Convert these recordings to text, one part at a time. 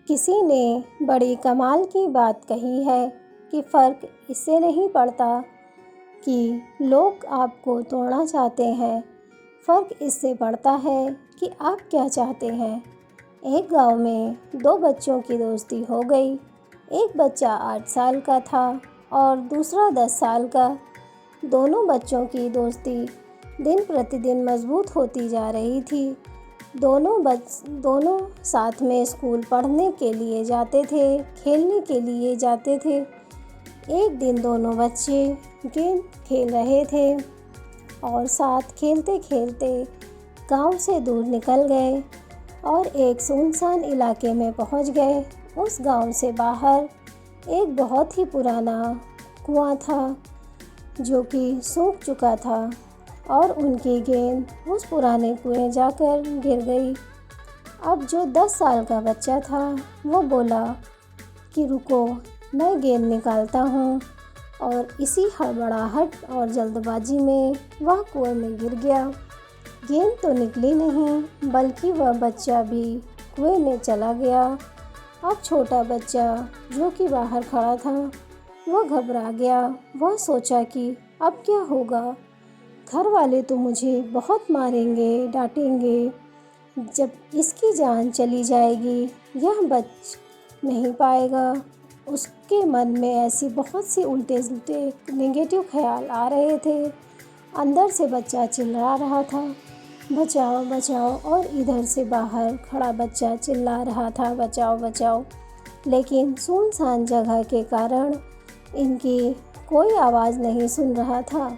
किसी ने बड़ी कमाल की बात कही है कि फ़र्क इससे नहीं पड़ता कि लोग आपको तोड़ना चाहते हैं, फ़र्क इससे पड़ता है कि आप क्या चाहते हैं। एक गांव में दो बच्चों की दोस्ती हो गई। एक बच्चा 8 साल का था और दूसरा 10 साल का। दोनों बच्चों की दोस्ती दिन प्रतिदिन मजबूत होती जा रही थी। दोनों साथ में स्कूल पढ़ने के लिए जाते थे, खेलने के लिए जाते थे। एक दिन दोनों बच्चे गेंद खेल रहे थे और साथ खेलते खेलते गांव से दूर निकल गए और एक सुनसान इलाके में पहुंच गए। उस गांव से बाहर एक बहुत ही पुराना कुआं था जो कि सूख चुका था और उनकी गेंद उस पुराने कुएं जाकर गिर गई। अब जो 10 साल का बच्चा था वो बोला कि रुको, मैं गेंद निकालता हूँ, और इसी हड़बड़ाहट और जल्दबाजी में वह कुएं में गिर गया। गेंद तो निकली नहीं बल्कि वह बच्चा भी कुएं में चला गया। अब छोटा बच्चा जो कि बाहर खड़ा था वह घबरा गया। वह सोचा कि अब क्या होगा, घर वाले तो मुझे बहुत मारेंगे, डांटेंगे। जब इसकी जान चली जाएगी यह बच नहीं पाएगा। उसके मन में ऐसी बहुत सी उल्टे नेगेटिव ख्याल आ रहे थे। अंदर से बच्चा चिल्ला रहा था, बचाओ बचाओ, और इधर से बाहर खड़ा बच्चा चिल्ला रहा था, बचाओ बचाओ। लेकिन सुनसान जगह के कारण इनकी कोई आवाज़ नहीं सुन रहा था।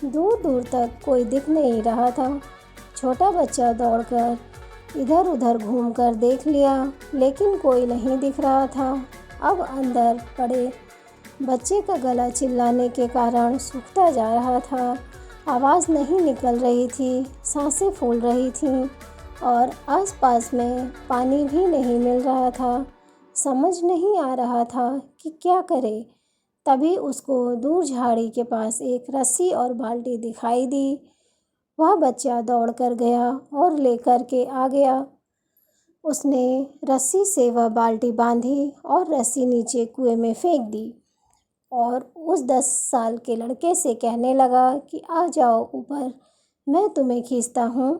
दूर दूर तक कोई दिख नहीं रहा था। छोटा बच्चा दौड़कर इधर उधर घूमकर देख लिया लेकिन कोई नहीं दिख रहा था। अब अंदर पड़े बच्चे का गला चिल्लाने के कारण सूखता जा रहा था। आवाज़ नहीं निकल रही थी, सांसें फूल रही थीं और आसपास में पानी भी नहीं मिल रहा था। समझ नहीं आ रहा था कि क्या करे। तभी उसको दूर झाड़ी के पास एक रस्सी और बाल्टी दिखाई दी। वह बच्चा दौड़कर गया और लेकर के आ गया। उसने रस्सी से वह बाल्टी बांधी और रस्सी नीचे कुएं में फेंक दी और उस 10 साल के लड़के से कहने लगा कि आ जाओ ऊपर, मैं तुम्हें खींचता हूँ।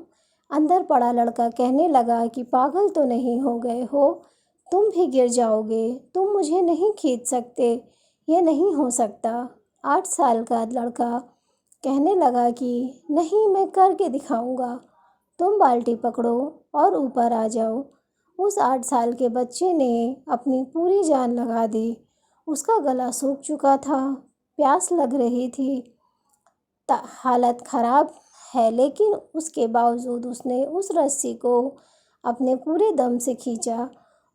अंदर पड़ा लड़का कहने लगा कि पागल तो नहीं हो गए हो, तुम भी गिर जाओगे, तुम मुझे नहीं खींच सकते, ये नहीं हो सकता। 8 साल का लड़का कहने लगा कि नहीं, मैं करके दिखाऊंगा, तुम बाल्टी पकड़ो और ऊपर आ जाओ। उस 8 साल के बच्चे ने अपनी पूरी जान लगा दी। उसका गला सूख चुका था, प्यास लग रही थी, हालत ख़राब है, लेकिन उसके बावजूद उसने उस रस्सी को अपने पूरे दम से खींचा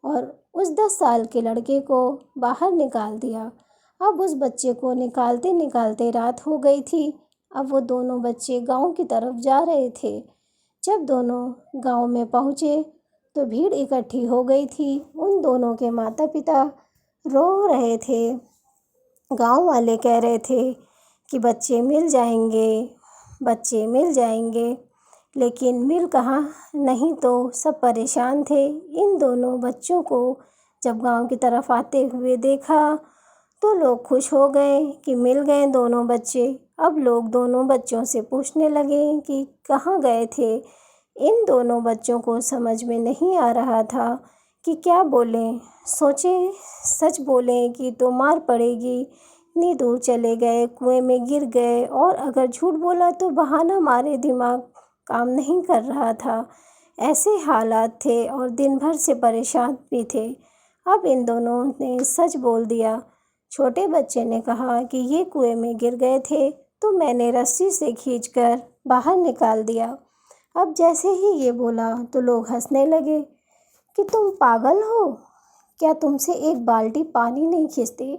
और उस 10 साल के लड़के को बाहर निकाल दिया। अब उस बच्चे को निकालते निकालते रात हो गई थी। अब वो दोनों बच्चे गांव की तरफ जा रहे थे। जब दोनों गांव में पहुँचे तो भीड़ इकट्ठी हो गई थी। उन दोनों के माता पिता रो रहे थे। गांव वाले कह रहे थे कि बच्चे मिल जाएंगे, बच्चे मिल जाएंगे, लेकिन मिल कहाँ, नहीं तो सब परेशान थे। इन दोनों बच्चों को जब गांव की तरफ आते हुए देखा तो लोग खुश हो गए कि मिल गए दोनों बच्चे। अब लोग दोनों बच्चों से पूछने लगे कि कहाँ गए थे। इन दोनों बच्चों को समझ में नहीं आ रहा था कि क्या बोलें। सोचे सच बोलें कि तो मार पड़ेगी, इतनी दूर चले गए, कुएं में गिर गए, और अगर झूठ बोला तो बहाना मारे दिमाग काम नहीं कर रहा था। ऐसे हालात थे और दिन भर से परेशान भी थे। अब इन दोनों ने सच बोल दिया। छोटे बच्चे ने कहा कि ये कुएं में गिर गए थे तो मैंने रस्सी से खींचकर बाहर निकाल दिया। अब जैसे ही ये बोला तो लोग हंसने लगे कि तुम पागल हो क्या, तुमसे एक बाल्टी पानी नहीं खींचते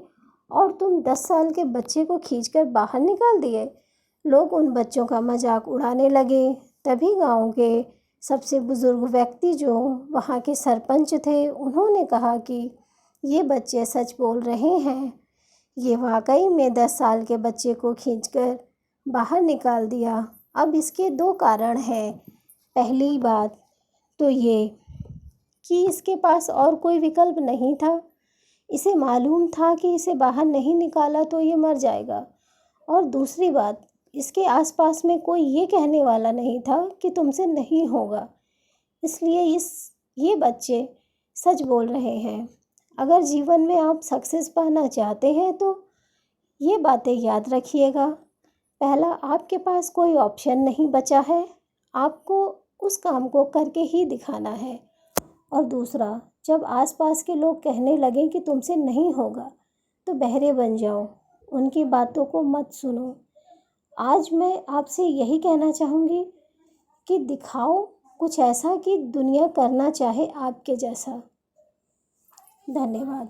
और तुम 10 साल के बच्चे को खींचकर बाहर निकाल दिए। लोग उन बच्चों का मजाक उड़ाने लगे। तभी गांव के सबसे बुजुर्ग व्यक्ति जो वहाँ के सरपंच थे, उन्होंने कहा कि ये बच्चे सच बोल रहे हैं, ये वाकई में 10 साल के बच्चे को खींचकर बाहर निकाल दिया। अब इसके 2 कारण हैं। पहली बात तो ये कि इसके पास और कोई विकल्प नहीं था। इसे मालूम था कि इसे बाहर नहीं निकाला तो ये मर जाएगा। और दूसरी बात, इसके आसपास में कोई ये कहने वाला नहीं था कि तुमसे नहीं होगा। इसलिए ये बच्चे सच बोल रहे हैं। अगर जीवन में आप सक्सेस पाना चाहते हैं तो ये बातें याद रखिएगा। पहला, आपके पास कोई ऑप्शन नहीं बचा है, आपको उस काम को करके ही दिखाना है। और दूसरा, जब आसपास के लोग कहने लगें कि तुमसे नहीं होगा तो बहरे बन जाओ, उनकी बातों को मत सुनो। आज मैं आपसे यही कहना चाहूँगी कि दिखाओ कुछ ऐसा कि दुनिया करना चाहे आपके जैसा। धन्यवाद।